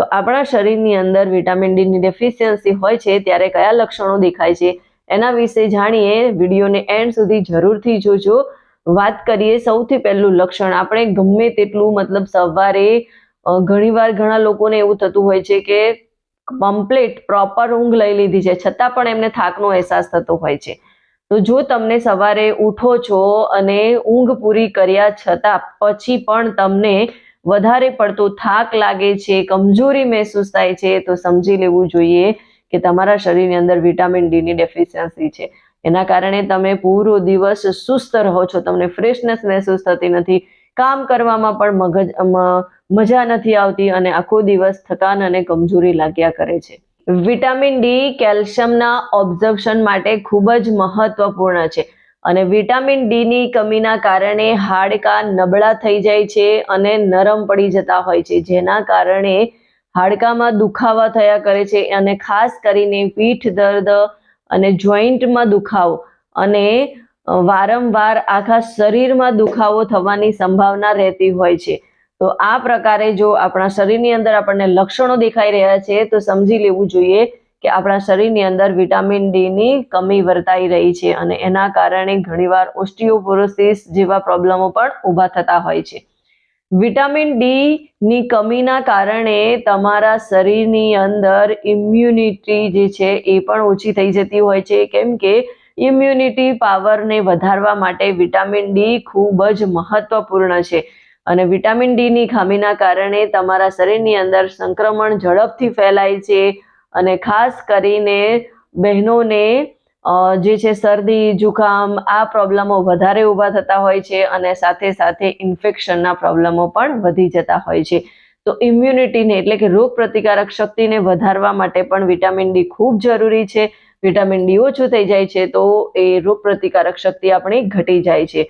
તો આપણા શરીરની અંદર વિટામિન ડી ની ડેફિશિયન્સી હોય છે ત્યારે કયા લક્ષણો દેખાય છે એના વિશે જાણીએ. વિડીયોને એન્ડ સુધી જરૂરથી જોજો. વાત કરીએ સૌથી પહેલું લક્ષણ. આપણે ગમે તેટલું મતલબ સવારે ઘણીવાર ઘણા લોકોને એવું થતું હોય છે કે કમ્પ્લીટ પ્રોપર ઊંઘ લઈ લીધી છે છતાં પણ એમને થાકનો અહેસાસ થતો હોય છે. તો જો તમને સવારે ઉઠો છો અને ઊંઘ પૂરી કર્યા છતાં પછી પણ તમને વધારે પડતો થાક લાગે છે, કમજોરી મહેસૂસ થાય છે, તો સમજી લેવું જોઈએ કે તમારા શરીરની અંદર વિટામિન ડી ની ડેફિશિયન્સી છે. એના કારણે તમે પૂરો દિવસ સુસ્ત રહો છો, તમને ફ્રેશનેસ મહેસૂસ થતી નથી, કામ કરવામાં પણ મજા નથી આવતી અને આખો દિવસ થકાન અને કમજોરી લાગ્યા કરે છે. વિટામિન ડી કેલ્શિયમના ઓબ્ઝર્પ્શન માટે ખૂબ જ મહત્વપૂર્ણ છે અને વિટામિન ડી ની કમીના કારણે હાડકાં નબળા થઈ જાય છે અને નરમ પડી જતા હોય છે, જેના કારણે હાડકામાં દુખાવા થયા કરે છે અને ખાસ કરીને પીઠ દર્દ અને જોઈન્ટમાં દુખાવો અને વારંવાર આખા શરીરમાં દુખાવો થવાની સંભાવના રહેતી હોય છે. તો આ પ્રકારે જો આપણા શરીરની અંદર આપણને લક્ષણો દેખાઈ રહ્યા છે તો સમજી લેવું જોઈએ કે આપણા શરીરની અંદર વિટામિન ડી ની કમી વર્તાઈ રહી છે અને એના કારણે ઘણીવાર ઓસ્ટિયોપોરોસિસ જેવા પ્રોબ્લેમો પણ ઊભા થતા હોય છે. વિટામિન ડી ની કમીના કારણે તમારા શરીરની અંદર ઇમ્યુનિટી જે છે એ પણ ઓછી થઈ જતી હોય છે, કેમ કે ઇમ્યુનિટી પાવરને વધારવા માટે વિટામિન ડી ખૂબ જ મહત્વપૂર્ણ છે અને વિટામિન ડી ની ખામીના કારણે તમારા શરીરની અંદર સંક્રમણ ઝડપથી ફેલાય છે અને ખાસ કરીને બહેનોને જે છે શરદી જુખામ આ પ્રોબ્લેમો વધારે ઊભા થતા હોય છે અને સાથે સાથે ઇન્ફેક્શનના પ્રોબ્લેમો પણ વધી જતા હોય છે. તો ઇમ્યુનિટીને એટલે કે રોગ પ્રતિકારક શક્તિને વધારવા માટે પણ વિટામિન ડી ખૂબ જરૂરી છે. વિટામિન ડી ઓછું થઈ જાય છે તો એ રોગ પ્રતિકારક શક્તિ આપણી ઘટી જાય છે.